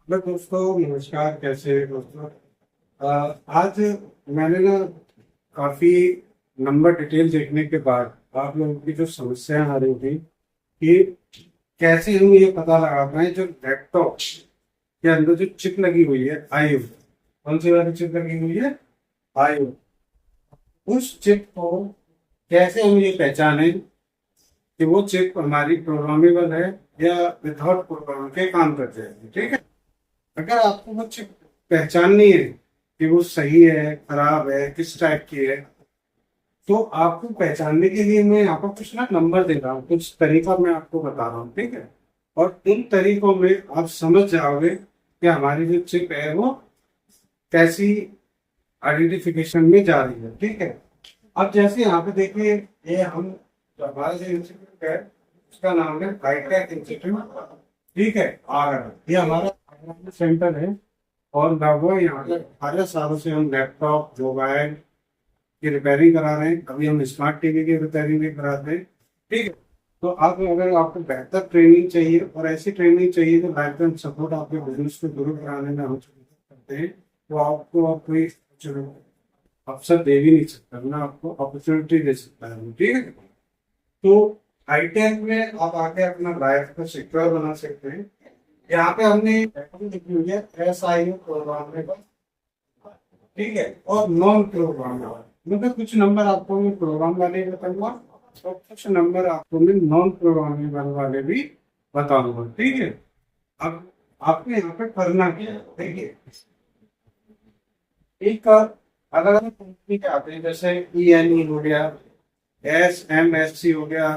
Hello दोस्तों, नमस्कार। कैसे हैं दोस्तों? आज मैंने ना काफी नंबर डिटेल देखने के बाद आप लोगों की जो समस्याएं आ रही थी कि कैसे हम ये पता लगा पाए जो लैपटॉप के अंदर जो चिप लगी हुई है आयु, कौन सी वाली चिप लगी हुई है? आयु। उस चिप को कैसे हम ये पहचाने कि वो चिप हमारी प्रोग्रामेबल है या विदाउट प्रोग्राम के काम कर जाएगी। ठीक है। अगर आपको वो चिप पहचाननी है कि वो सही है, खराब है, किस टाइप की है, तो आपको पहचानने के लिए मैं यहाँ पर कुछ ना नंबर दे रहा हूँ, कुछ तरीका मैं आपको बता रहा हूँ। ठीक है। और उन तरीकों में आप समझ जाओगे कि हमारी जो चिप है वो कैसी आइडेंटिफिकेशन में जा रही है। ठीक है। अब जैसे यहाँ पे देखिए, ये हम जो हमारा जो इंस्टीट्यूट है उसका नाम है हाईटेक इंस्टीट्यूट। ठीक है। आगरा, ये हमारा आगरा सेंटर है। और लगभग यहाँ पे 18 सालों से हम लैपटॉप, मोबाइल की रिपेयरिंग करा रहे हैं। अभी हम स्मार्ट टीवी की रिपेयरिंग भी कराते हैं। ठीक है। तो आप, अगर आपको बेहतर ट्रेनिंग चाहिए और ऐसी ट्रेनिंग चाहिए तो लाइफ टाइम सपोर्ट आपके बिजनेस को ग्रो कराने में हम करते हैं, तो आपको आप कोई अवसर दे भी नहीं सकता, ना आपको अपॉर्चुनिटी दे सकता है। ठीक है। तो हाईटेक में आप आके अपना लाइफ को सिक्योर बना सकते हैं। यहाँ पे हमने लिखी हुई है SIU प्रोग्राम में। ठीक है। और नॉन प्रोग्राम मतलब कुछ नंबर आपको मैं प्रोग्राम वाले बताऊंगा और कुछ नंबर आपको मैं नॉन प्रोग्रामेबल वाले भी बताऊंगा। ठीक है। अब आपको यहाँ पे करना क्या है, देखिए, एक अलग अलग कंपनी के आते हैं, जैसे ENE हो गया, SMSC हो गया,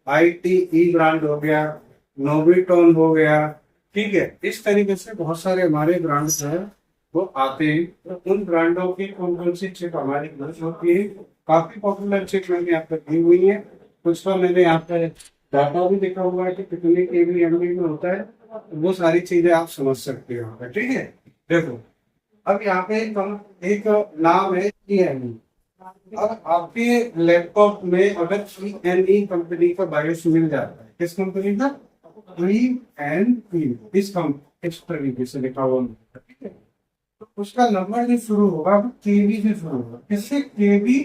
ITE ब्रांड हो गया, नोबिटोन हो गया। ठीक है। इस तरीके से बहुत सारे हमारे ब्रांड्स हैं वो आते हैं। तो उन ब्रांडों की कौन कौन सी चिप हमारी यूज होती है, काफी पॉपुलर चिप मैंने यहाँ पे दी हुई है। कुछ तो मैंने यहाँ पे डाटा भी देखा हुआ है कि कितने केबी एमबी में होता है। वो सारी चीजें आप समझ सकते हो यहाँ पे। ठीक है। देखो, अब यहाँ पे एक नाम है ENE। अब आपके लैपटॉप में अगर ENE कंपनी का बायोस मिल जाता है, किस कंपनी का? ENE। इस तरीके से लिखा हुआ मिलता है। ठीक है। तो उसका नंबर जो शुरू होगा वो केबी से शुरू होगा। किससे? KB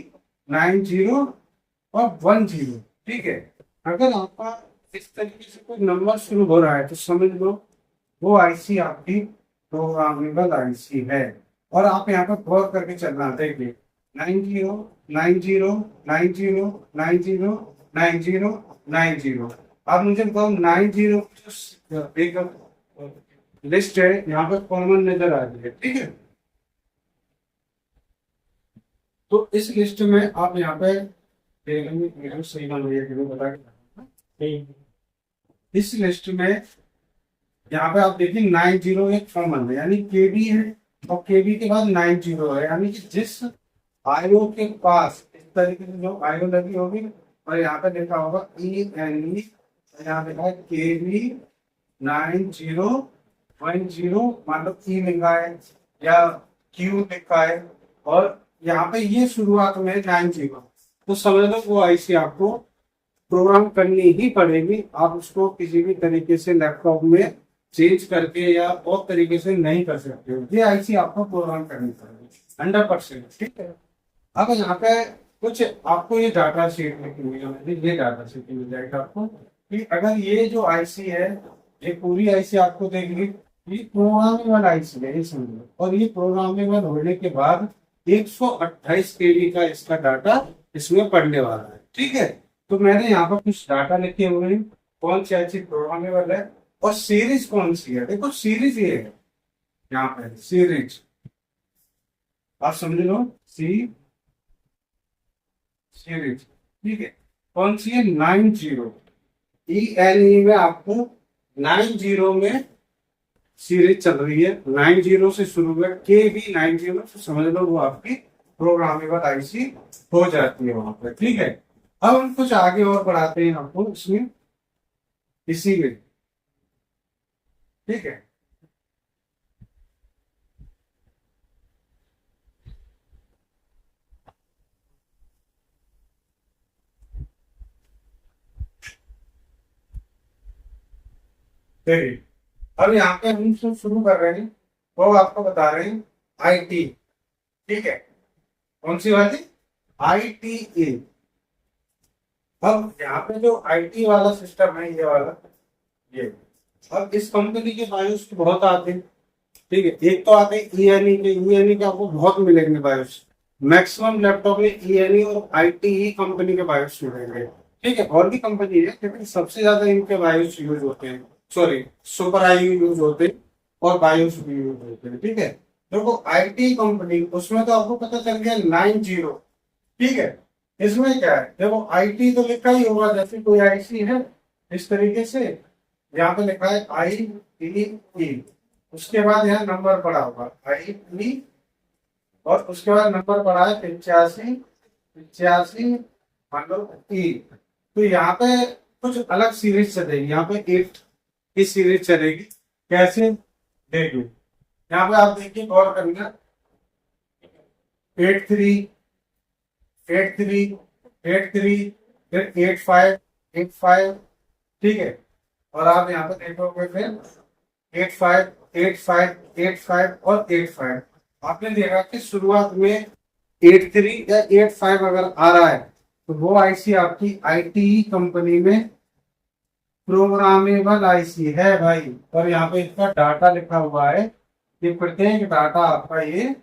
90 और 10। ठीक है। अगर आपका इस तरीके से कोई नंबर शुरू हो रहा है तो समझ लो वो आईसी आपकी प्रोग्रामेबल आईसी है। और आप यहाँ पर गौर करके चलना, देखिए, 90 90 90 90 90 90। आप मुझे बताओ, 90 एक लिस्ट है यहाँ पर कॉमन नजर आ रही है। ठीक है। तो इस लिस्ट में आप यहाँ पे सही नाम है, ये बता के इस लिस्ट में यहाँ पे आप देखिए 90 एक कॉमन है, यानी केबी है। और केबी के बाद 90 है, यानी कि जिस आयो के पास इस तरीके से जो आयो लगी होगी और यहाँ पे लिखा होगा ENE, यहाँ लिखा है KB 9010, मतलब E लिखा है या Q लिखा है और यहाँ पे ये शुरुआत में 90, तो समझ लो वो आईसी आपको प्रोग्राम करनी ही पड़ेगी। आप उसको किसी भी तरीके से लैपटॉप में चेंज करके या और तरीके से नहीं कर सकते हो। ये आईसी आपको प्रोग्राम करनी पड़ेगी 100%। ठीक है। अब यहाँ पे कुछ आपको ये डाटा शीट लिखी हुई है, ये डाटा शीट मिल जाएगा आपको कि अगर ये जो आईसी है, ये पूरी आईसी आपको देंगे, ये प्रोग्रामेबल आईसी है, ये समझो। और ये प्रोग्रामेबल होने के बाद 128 केबी का इसका डाटा इसमें पढ़ने वाला है। ठीक है। तो मैंने यहाँ पर कुछ डाटा लिखे हुए हैं, कौन सी आईसी प्रोग्रामेबल है और सीरीज कौन सी है। देखो, सीरीज ये है, यहाँ पे सीरीज आप समझ लो, सीरीज। ठीक है। कौन सी है? 90। ENE में आपको 90 में सीरीज चल रही है। 90 से शुरू है, KB 90, तो समझ लो वो आपकी प्रोग्रामेबल आईसी हो जाती है वहां पर। ठीक है। अब हम कुछ आगे और बढ़ाते हैं आपको इसमें, इसी में। ठीक है। देखिए, अब यहाँ पे हम शुरू कर रहे हैं, वो आपको बता रहे हैं आईटी, ठीक है, कौन सी वाली, आईटीई। अब यहाँ पे जो आईटी वाला सिस्टम है, ये वाला, ये, अब इस कंपनी के बायोस बहुत आते हैं, ठीक है। एक तो आते हैं ईएनई के, ईएनई के आपको बहुत मिलेंगे बायोस, मैक्सिमम लैपटॉप में ईएनई और आईटीई कंपनी के बायोस मिलेंगे, ठीक है। और भी कंपनी है लेकिन सबसे ज्यादा इनके बायोस यूज होते हैं, सॉरी सुपर आई यूज होते हैं और बायोस भी यूज होते हैं, ठीक है। देखो आईटी कंपनी, उसमें तो आपको पता चल गया 90, ठीक है। इसमें क्या है, देखो आईटी तो लिखा ही होगा, जैसे कोई आईसी है इस तरीके से, यहाँ पे लिखा है आई ई, उसके बाद यहाँ नंबर पड़ा होगा आई ई, और उसके बाद नंबर पड़ा है 85 85 मतलब ई। तो यहाँ पे कुछ अलग सीरीज चलेगी, यहाँ पे 8 की सीरीज चलेगी। कैसे, देखिए यहाँ पे आप देखिए, गौर करना, 83 83 83, फिर 85 85, ठीक है। और आप यहाँ पे देखोगे फिर 85 85 85 और 85। आपने देखा कि शुरुआत में 83 या 85 अगर आ रहा है तो वो आईसी आपकी आईटी कंपनी में प्रोग्रामेबल आईसी है भाई। और यहाँ पे इसका डाटा लिखा हुआ है कि प्रत्येक डाटा आपका ये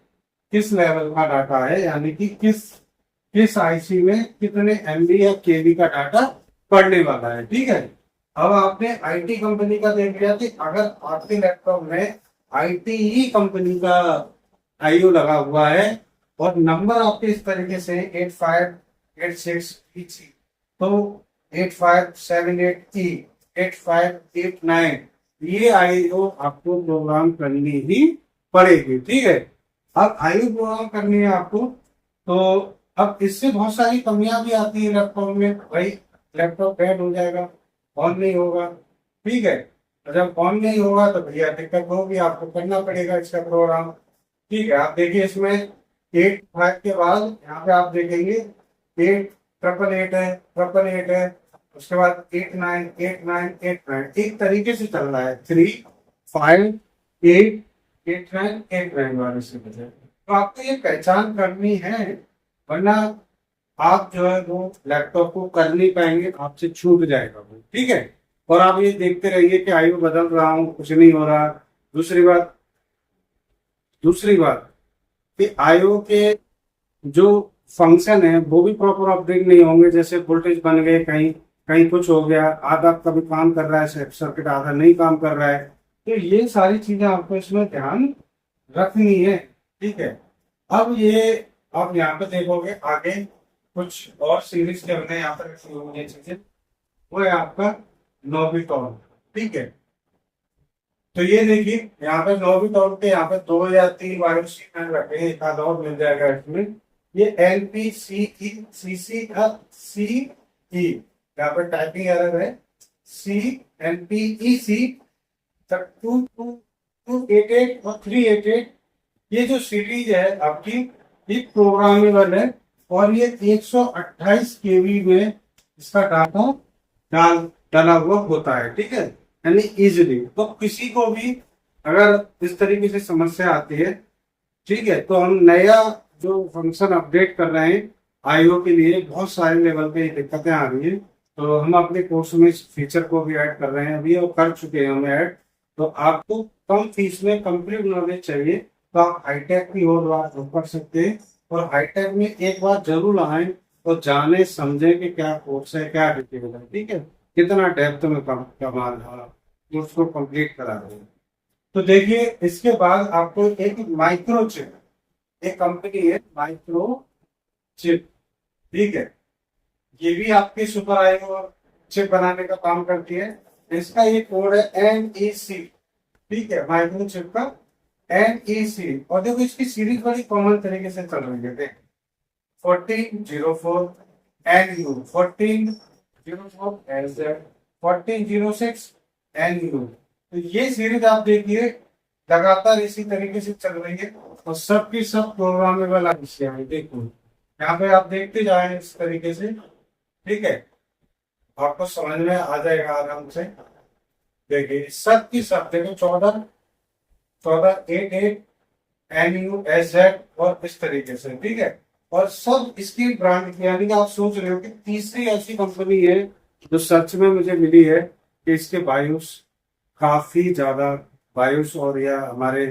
किस लेवल का डाटा है, यानी कि किस आईसी में कितने एमबी या केबी का डाटा पढ़ने वाला है, ठीक है। अब आपने आईटी कंपनी का देख लिया कि अगर आपके लैपटॉप में आईटी कंपनी का आईओ लगा हुआ है और नंबर आपके इस तरीके से 8586 तो 8578 ई 8589, ये आईओ आपको प्रोग्राम करनी ही पड़ेगी, ठीक है। अब आईओ प्रोग्राम करनी है आपको, तो अब इससे बहुत सारी कमियां भी आती है लैपटॉप में, भाई लैपटॉप डेड हो जाएगा, ऑन नहीं होगा, ठीक है। और जब ऑन नहीं होगा तो भैया दिक्कत होगी, आपको करना पड़ेगा इसका प्रोग्राम, ठीक है। आप देखिए इसमें 85 के बाद यहाँ पे आप देखेंगे 8888 है, 888 है, उसके बाद 898989, एक तरीके से चल रहा है 3588989 वाले से बजे। तो आपको ये पहचान करनी है, वरना आप जो है वो लैपटॉप को कर नहीं पाएंगे, आपसे छूट जाएगा वो, ठीक है। और आप ये देखते रहिए कि आयु बदल रहा हूँ, कुछ नहीं हो रहा। दूसरी बात कि आयु के जो फंक्शन है वो भी प्रॉपर अपडेट नहीं होंगे, जैसे वोल्टेज बन गए, कहीं कहीं कुछ हो गया, आधा कभी काम कर रहा है सर्किट, आधा नहीं काम कर रहा है। तो ये सारी चीजें आपको इसमें ध्यान रखनी है, ठीक है। अब ये आप यहाँ पे देखोगे आगे कुछ और सीरीज के हमने यहाँ पर रखी हुई है चीजें, वो है आपका नोबिटॉन, ठीक है। तो ये देखिए यहाँ पे नोबिटॉन के यहाँ पे 2 या 3 बायोसिग्नल रखे हैं, एक आधा और मिल जाएगा इसमें। ये LPCE यहाँ पे टाइपिंग एरर है, LPEC 2288 और 388, ये जो सीरीज है आपकी, ये प्रोग्रामेबल है और ये 128 केबी में इसका डाटा डाला हुआ होता है, ठीक है, यानी इजिली। तो किसी को भी अगर इस तरीके से समस्या आती है, ठीक है, तो हम नया जो फंक्शन अपडेट कर रहे हैं आईओ के लिए, बहुत सारे लेवल पे दिक्कतें आ रही है, तो हम अपने कोर्स में इस फीचर को भी ऐड कर रहे हैं अभी, और कर चुके हैं हम ऐड। तो आपको कम फीस में कंप्लीट नॉलेज चाहिए तो आप हाईटेक की ओर बात कर सकते हैं, और हाईटेक में एक बार जरूर आए तो जाने समझे कि क्या कोर्स है, क्या डिटेल है, ठीक है, कितना डेप्थ में कमाल कोर्स को कंप्लीट करा रहे हैं। तो देखिए इसके बाद आपको एक माइक्रोचिप, एक कंपनी है माइक्रोचिप, ठीक है, ये भी आपके सुपर आईओ चिप बनाने का काम करती है। इसका ये कोड है NEC, ठीक है, माइक्रोचिप का NEC। और देखो इसकी सीरीज बड़ी कॉमन तरीके से चल रही है, देख 1404 NU, 1404 NZ, 1406 NU। तो ये सीरीज आप देखिए लगातार इसी तरीके से चल रही है, और सबकी सब प्रोग्रामेबल आईसी है। देखो यहाँ पे आप देखते जाए इस तरीके से, ठीक है, आपको समझ में आ जाएगा आराम से। देखिए सब की सब देखो 1488 NUSZ और इस तरीके से, ठीक है। और सब इसकी ब्रांड, यानी कि आप सोच रहे हो कि तीसरी ऐसी कंपनी है जो सर्च में मुझे मिली है कि इसके बायोस काफी ज्यादा, बायोस और या हमारे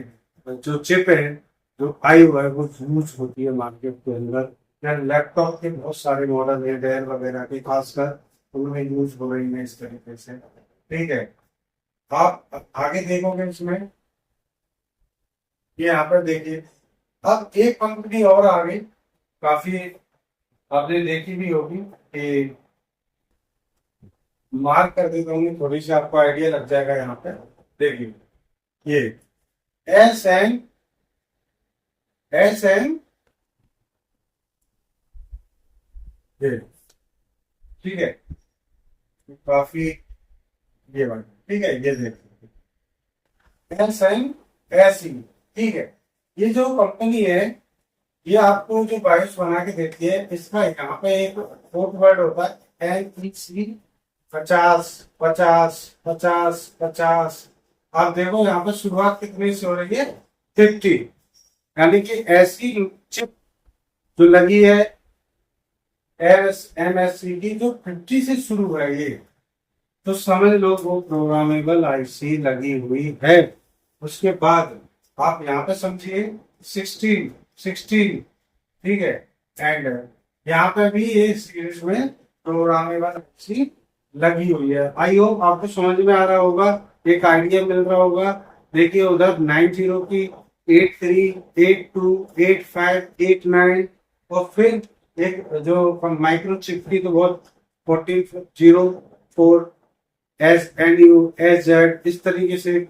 जो चिप है, जो आई हुआ है, वो यूज होती है मार्केट के अंदर। या लैपटॉप के बहुत सारे मॉडल है डेल वगैरह के, खासकर उनमें यूज हो रही है इस तरीके से, ठीक है। आप आगे देखोगे इसमें, ये यहाँ पर देखिए, अब एक कंपनी और आ गई, काफी आपने देखी भी होगी कि, मार्क कर देता हूँ, थोड़ी सी आपको आइडिया लग जाएगा यहाँ पे। देखिए ये एस एन ये, ठीक है, काफी, ये बात ठीक है, ये देखिए SNSE, ठीक है। ये जो कंपनी है, ये आपको जो बायोस बना के देती है, इसका यहाँ पे एक कोड वर्ड होता है NEC 50 50 50 50। आप देखो यहाँ पे शुरुआत कितनी से हो रही है, 50, यानी कि ऐसी चिप जो लगी है MSC की, जो 50 से शुरू है ये, तो समझ लो वो प्रोग्रामेबल आईसी लगी हुई है। उसके बाद आप यहाँ पे समझिए 16 16, ठीक है। एंड यहाँ पे भी ये सीरीज में प्रोग्रामेबल आईसी लगी हुई है। आई होप आपको समझ में आ रहा होगा, एक आइडिया मिल रहा होगा। देखिए उधर 90 की, 83, 82, 85, 89, और फिर एक जो माइक्रो चिप की तो बहुत 1404 SNUSZ इस तरीके से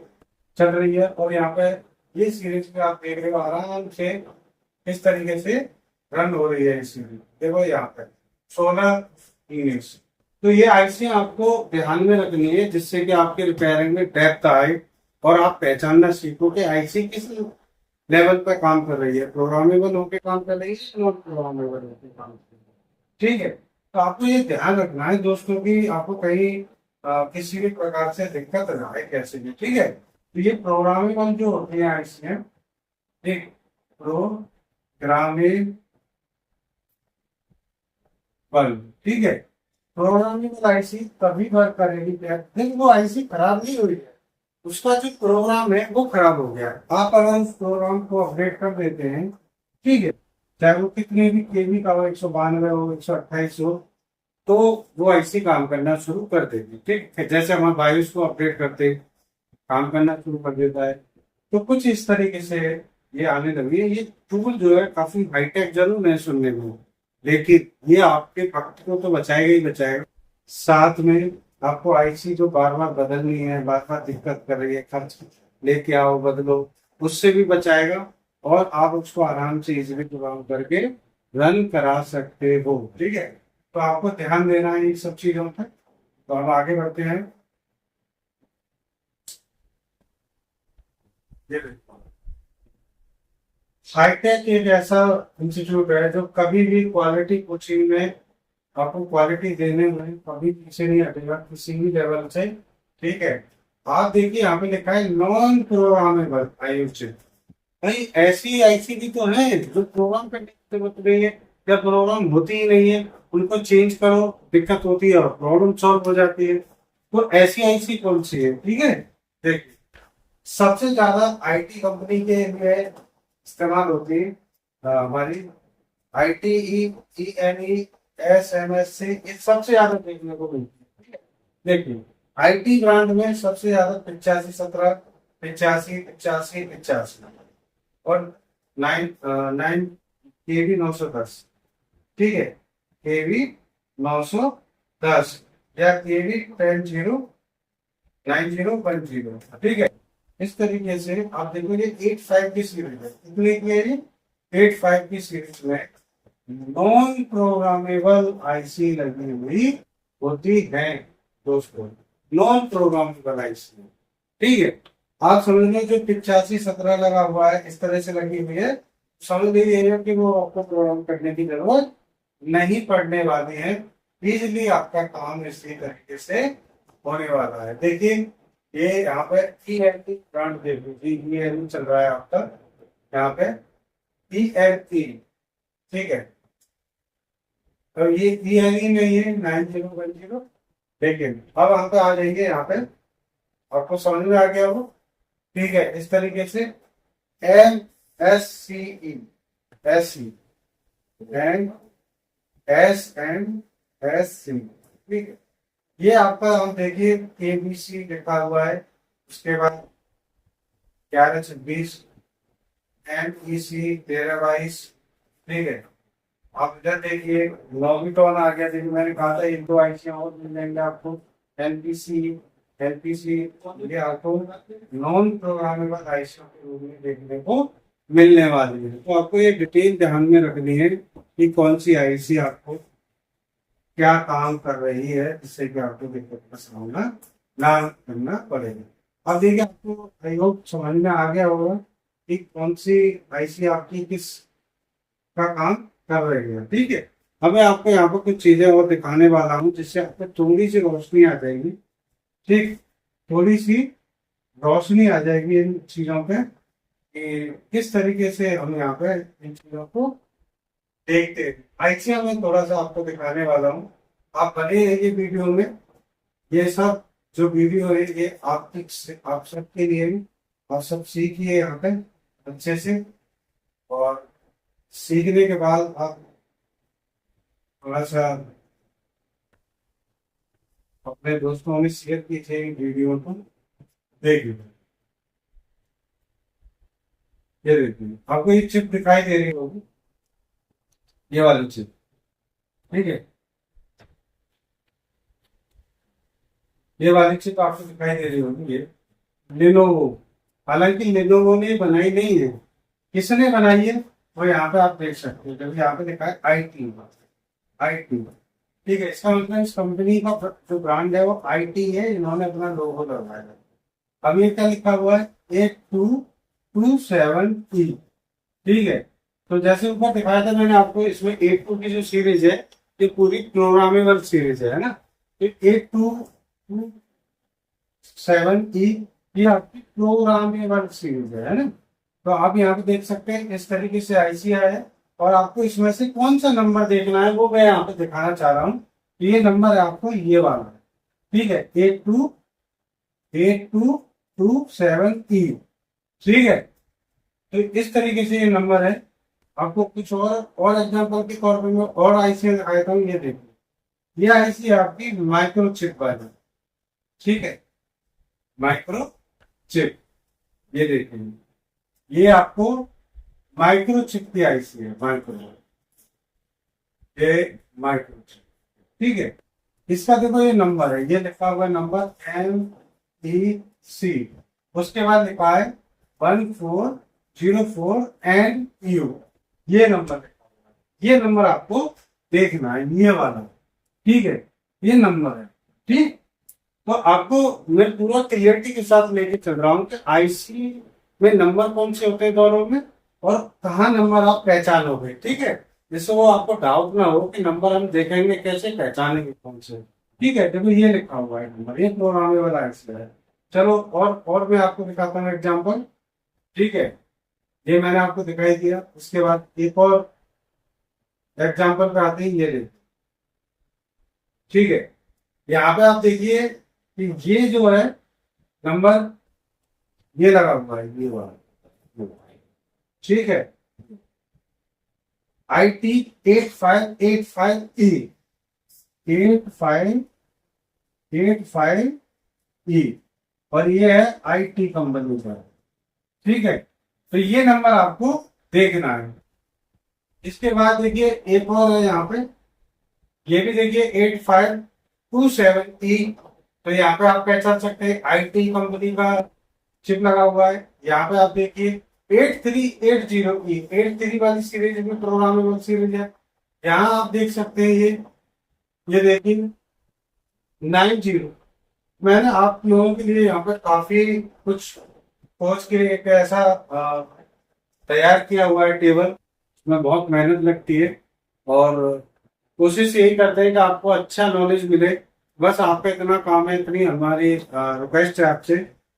चल रही है। और यहाँ पे ये सीरीज भी आप देख रहे हो आराम से इस तरीके से रन हो रही है। सीरीज देखो यहाँ पे 16 यूनिट्स। तो ये आईसी आपको ध्यान में रखनी है, जिससे कि आपके रिपेयरिंग में डेप्थ आए और आप पहचानना सीखो कि आईसी किस लेवल पे काम कर रही है, प्रोग्रामेबल होके काम कर रही है, नॉट प्रोग्रामेबल होके काम कर रही है, ठीक है। तो आपको ये ध्यान रखना है दोस्तों की आपको कहीं किसी भी प्रकार से दिक्कत ना आए कैसे भी, ठीक है। तो ये प्रोग्रामेबल जो होती है आईसी है, ठीक, प्रोग्रामेबल, ठीक है। प्रोग्रामेबल आईसी तभी वर्क करेगी, लेकिन वो आईसी खराब नहीं हुई है, उसका जो प्रोग्राम है वो खराब हो गया है। आप अगर उस प्रोग्राम को अपडेट कर देते हैं, ठीक है, चाहे वो कितने भी केबी का हो, 192 हो, 128 हो, तो वो ऐसे काम करना शुरू कर देगी, ठीक है। जैसे हम बायोस को अपडेट करते काम करना शुरू कर देता है, तो कुछ इस तरीके से ये आने लगी है। ये टूल जो है काफी हाईटेक जरूर है सुनने में, लेकिन ये आपके वक्त को तो बचाएगा ही बचाएगा, साथ में आपको आईसी जो बार बार बदलनी है, बार बार दिक्कत कर रही है, खर्च लेके आओ बदलो, उससे भी बचाएगा। और आप उसको आराम से इजीली प्रोग्राम करके रन करा सकते हो, ठीक है। तो आपको ध्यान देना है इन सब चीजों पर। तो हम आगे बढ़ते हैं। ये हाईटेक एक ऐसा इंस्टीट्यूट है जो कभी भी क्वालिटी कोचिंग में आपको क्वालिटी देने में कभी पीछे नहीं हटेगा किसी भी लेवल से, ठीक है। आप देखिए यहाँ पे लिखा है नॉन प्रोग्रामेबल आईओ। भाई ऐसी आईसी भी तो है जो प्रोग्राम करने की जरूरत नहीं है, या प्रोग्राम होती ही नहीं है, उनको चेंज करो दिक्कत होती है और प्रॉब्लम सॉल्व हो जाती है। तो ऐसी आईसी कौन सी है, ठीक है। देखिए सबसे ज्यादा आईटी कंपनी के लिए इस्तेमाल होती है हमारी ITENE SMSC, ये सबसे ज्यादा देखने को मिलती है। देखिए आईटी ब्रांड में सबसे ज्यादा 8517, 85 85 85, और 9 KB 910, ठीक है, KB 910 या KB 10 9010, ठीक है। इस तरीके से आप देखोगे 85 की सीरीज है, कितनी की है ये, 85 की सीरीज में नॉन प्रोग्रामेबल आईसी लगी हुई होती है दोस्तों, नॉन प्रोग्रामेबल आईसी, ठीक है। आप समझ लो जो 8517 लगा हुआ है इस तरह से लगी हुई है, समझ लीजिए कि वो आपको प्रोग्राम करने की जरूरत नहीं पड़ने वाली है, इजीली आपका काम इसी तरीके से होने वाला है। देखिए ये यहाँ पे ई एन टी ब्रांड देख लीजिए, ई एन चल रहा है आपका यहाँ पे ई एन टी, ठीक है। तो ये ई एन ई नहीं है 9010, लेकिन अब हम पे आ जाएंगे यहाँ पे, आपको समझ में आ गया हो, ठीक है। इस तरीके से M S C E, S C N S N S C, ठीक है। ये आपका हम देखिए एबीसी लिखा हुआ है, उसके बाद 1126 NEC 1322, ठीक है। आप इधर देखिए लॉगिटॉन आ गया, देखिए मैंने कहा था एक दो आईसियां और मिल जाएंगे आपको, एलपीसी एलपीसी, ये आपको नॉन प्रोग्रामेबल आईसियों के रूप में देखने को मिलने वाली है। तो आपको ये डिटेल ध्यान में रखनी है कि कौन सी आईसी आपको क्या काम कर रही है, जिससे कि आपको दिक्कत का सामना ना करना पड़ेगा। अब देखिए आपको आई होप समझ में आ गया होगा कि कौन सी आईसी आपकी किस का काम कर रही है, ठीक है। अब मैं आपको यहाँ पर कुछ चीजें और दिखाने वाला हूँ, जिससे आपको थोड़ी सी रोशनी आ जाएगी, ठीक, थोड़ी सी रोशनी आ जाएगी इन चीजों पे कि किस तरीके से हम यहाँ पे इन चीजों को देखते हैं। आईसिया में थोड़ा सा आपको दिखाने वाला हूँ, आप बने रहिए वीडियो में। ये सब जो वीडियो है ये आप सबके लिए, आप सब सीखिए यहाँ पे अच्छे से, और सीखने के बाद आप थोड़ा सा अपने दोस्तों में शेयर कीजिए वीडियो को, देखिए। ये देखिए आपको ये चिप दिखाई दे रही होगी, ये वाली चिप, ठीक है। ये वाली चिप आपको दिखाई दे रही होगी, ये लेनोवो, हालांकि लेनोवो ने बनाई नहीं है, किसने बनाई है वो यहाँ पे आप देख सकते हो, जब यहाँ पे लिखा है IT, IT, ठीक है। इसका मतलब इस कंपनी का जो ब्रांड है वो IT है, इन्होंने अपना लोगो लगाया है। अब ये क्या लिखा हुआ है 8227E, ठीक है। तो जैसे ऊपर दिखाया था मैंने आपको, इसमें 82 की जो सीरीज है ये पूरी प्रोग्रामेबल सीरीज है ना। 8227E ये आपकी प्रोग्रामेबल सीरीज है ना। तो आप यहाँ पे देख सकते हैं इस तरीके से आईसीआई है, और आपको इसमें से कौन सा नंबर देखना है वो मैं यहाँ पे दिखाना चाह रहा हूँ। ये नंबर है आपको ये वाला, ठीक है, 8227E, ठीक है। तो इस तरीके से ये नंबर है। आपको कुछ और एग्जांपल के तौर पर मैं और आईसी दिखाता हूँ, ये देखिए ये आईसी आपकी माइक्रो चिप वाली, ठीक है, माइक्रो चिप, ये देखिए ये आपको माइक्रो चिप की आईसी है, माइक्रो चिप, ठीक है। इसका देखो ये नंबर है, ये लिखा हुआ नंबर MEC, उसके बाद लिखा है 1404NU, ये नंबर लिखा हुआ है। ये नंबर आपको देखना है, ये वाला, ठीक है, ये नंबर है, ठीक। तो आपको मैं पूरा क्लियरिटी के साथ लेके चल रहा हूँ कि आईसी में नंबर कौन से होते हैं दोनों में, और कहाँ नंबर आप पहचानोगे, ठीक है। जिससे वो आपको डाउट ना हो कि नंबर हम देखेंगे कैसे पहचानेंगे कौन से, ठीक है। देखो ये लिखा हुआ है नंबर, ये प्रोग्रामेबल आईसी है। चलो और मैं आपको दिखाता हूँ एग्जाम्पल, ठीक है। ये मैंने आपको दिखाई दिया, उसके बाद एक और एग्जाम्पल पे आते हैं, ये देखिए, ठीक है। यहाँ पे आप देखिए कि ये जो है नंबर ये लगा हुआ है, ये वाला, ठीक है, IT 8585E, 8585E, और ये है IT कंपनी का, ठीक है। तो ये नंबर आपको देखना है। इसके बाद देखिए एक और है यहाँ पे, ये भी देखिए 8527E, तो यहाँ पे आप पहचान सकते हैं IT कंपनी का चिप लगा हुआ है। यहाँ पे आप देखिए 8380E, 83 वाली सीरीज में प्रोग्रामेबल सीरीज है। यहाँ आप देख सकते हैं ये देखिए 90, मैंने आप लोगों के लिए यहाँ पे काफी कुछ खोज के एक ऐसा तैयार किया हुआ है टेबल, इसमें बहुत मेहनत लगती है, और कोशिश यही करते हैं कि आपको अच्छा नॉलेज मिले। बस आपका इतना काम है, इतनी हमारी रिक्वेस्ट है आपसे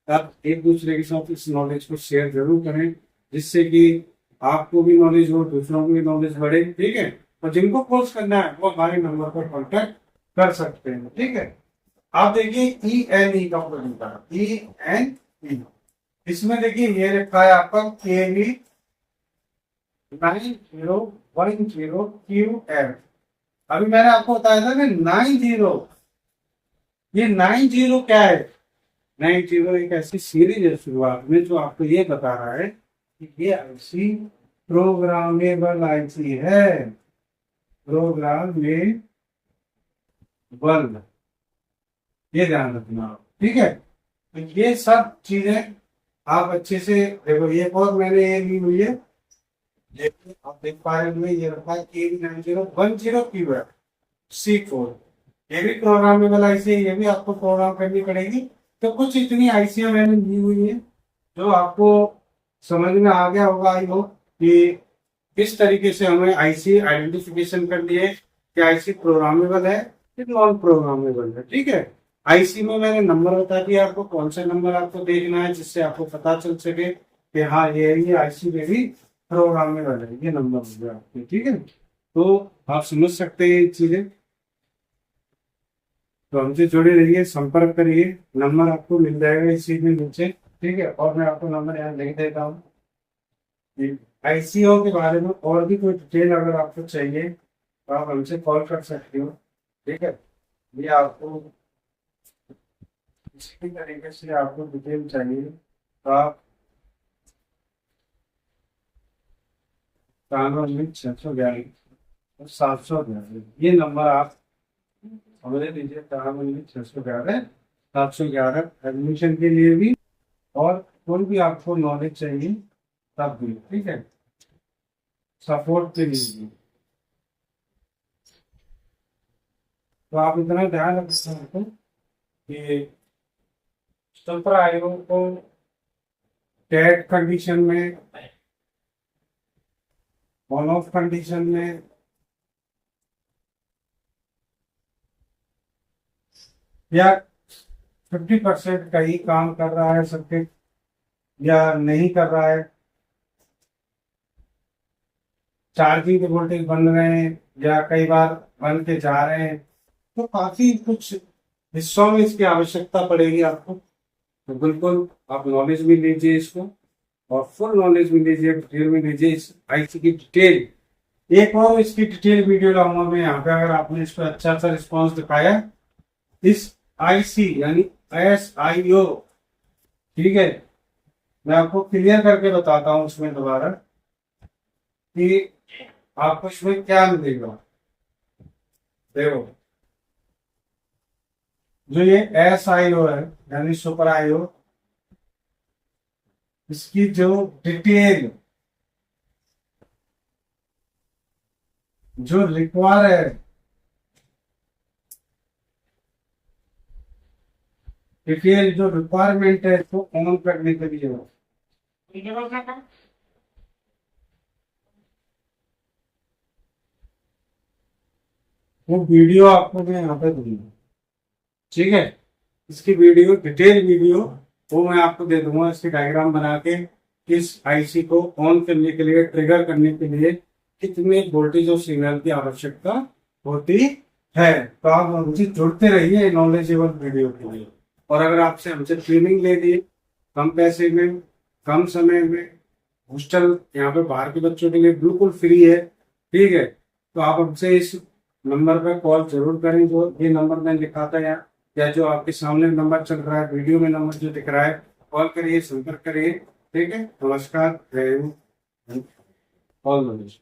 आप एक दूसरे के साथ इस नॉलेज को शेयर जरूर करें, जिससे कि आपको भी नॉलेज हो, दूसरों को भी नॉलेज बढ़े। ठीक है, और जिनको कोर्स करना है वो हमारे नंबर पर कॉन्टेक्ट कर सकते हैं। ठीक है, आप देखिए ENE का कोड लिखा है, ENE। इसमें देखिए ये लिखा है आपका KV 9010QF। अभी मैंने आपको बताया था कि 90, ये 90 क्या है? 90 एक ऐसी सीरीज है शुरुआत में जो आपको ये बता रहा है कि ये आईसी प्रोग्रामेबल आईसी है, प्रोग्रामेबल, ये ध्यान रखना आप। ठीक है, तो ये सब चीजें आप अच्छे से देखो। ये और मैंने ये ली हुई है, ये आप देख पा रहे होंगे, ये रखा है KB 9010QF C4। ये भी प्रोग्रामेबल आईसी है, ये भी आपको प्रोग्राम करनी पड़ेगी। तो कुछ इतनी आईसियां मैंने दी हुई है जो आपको समझ में आ गया होगा, आई होप, कि किस तरीके से हमें आईसी आइडेंटिफिकेशन करनी है कि आईसी प्रोग्रामेबल है कि नॉन प्रोग्रामेबल है। ठीक है, आईसी में मैंने नंबर बता दिया आपको, कौन सा नंबर आपको देखना है जिससे आपको पता चल सके कि हाँ ये आईसी में भी प्रोग्रामेबल है, ये नंबर हो गया आपके। ठीक है, तो आप समझ सकते हैं ये चीजें। तो हमसे जुड़े रहिए, संपर्क करिए, नंबर आपको मिल जाएगा इसी में नीचे। ठीक है, और मैं आपको नंबर यहाँ लिख देता हूँ। आईसीओ के बारे में और भी कोई डिटेल अगर आपको चाहिए तो आप हमसे कॉल कर सकते हो। ठीक है, ये आपको इसी तरीके से आपको डिटेल चाहिए तो आप 91 611 ये नंबर आप समझ लीजिए, 91 611 एडमिशन के लिए भी, और कोई भी आपको नॉलेज चाहिए तब भी। ठीक है, सपोर्ट के लिए भी। तो आप इतना ध्यान रख सकते हैं कि सुपर आयोग को टेट कंडीशन में, ऑन ऑफ कंडीशन में, या 50% का ही काम कर रहा है सबके, या नहीं कर रहा है, चार्जिंग के वोल्टेज बन रहे हैं या कई बार बन के जा रहे हैं, तो काफी कुछ हिस्सों में इसकी आवश्यकता पड़ेगी आपको। तो बिल्कुल आप नॉलेज भी लीजिए इसको, और फुल नॉलेज भी लीजिए, डिटेल में लीजिए इस आईसी की डिटेल। एक और इसकी डिटेल वीडियो लाऊंगा मैं यहाँ पे, अगर आपने इस पर अच्छा सा रिस्पॉन्स दिखाया इस आईसी यानी SIO। ठीक है, मैं आपको क्लियर करके बताता हूँ उसमें दोबारा कि आपको इसमें क्या मिलेगा। देखो, जो ये SIO है यानी सुपर आईओ, इसकी जो डिटेल जो रिक्वायर है, डिटेल जो रिक्वायरमेंट है इसको ऑन करने के लिए, वो वीडियो आपको मैं यहाँ पे दूंगा। ठीक है, इसकी वीडियो, डिटेल वीडियो वो मैं आपको दे दूंगा, इसकी डायग्राम बना के इस आईसी को ऑन करने के लिए, ट्रिगर करने के लिए कितने वोल्टेज और सिग्नल की आवश्यकता होती है। तो आप हमसे जुड़ते रहिए नॉलेजेबल वीडियो के लिए। और अगर आपसे हमसे ट्रेनिंग ले ली कम पैसे में, कम समय में, हॉस्टल यहाँ पे बाहर के बच्चों के लिए बिल्कुल फ्री है। ठीक है, तो आप हमसे इस नंबर पर कॉल जरूर करें, जो ये नंबर मैंने लिखा था यहाँ, या जो आपके सामने नंबर चल रहा है, वीडियो में नंबर जो दिख रहा है, कॉल करिए, संपर्क करिए। ठीक है, नमस्कार, जय हिंद, ऑल द बेस्ट।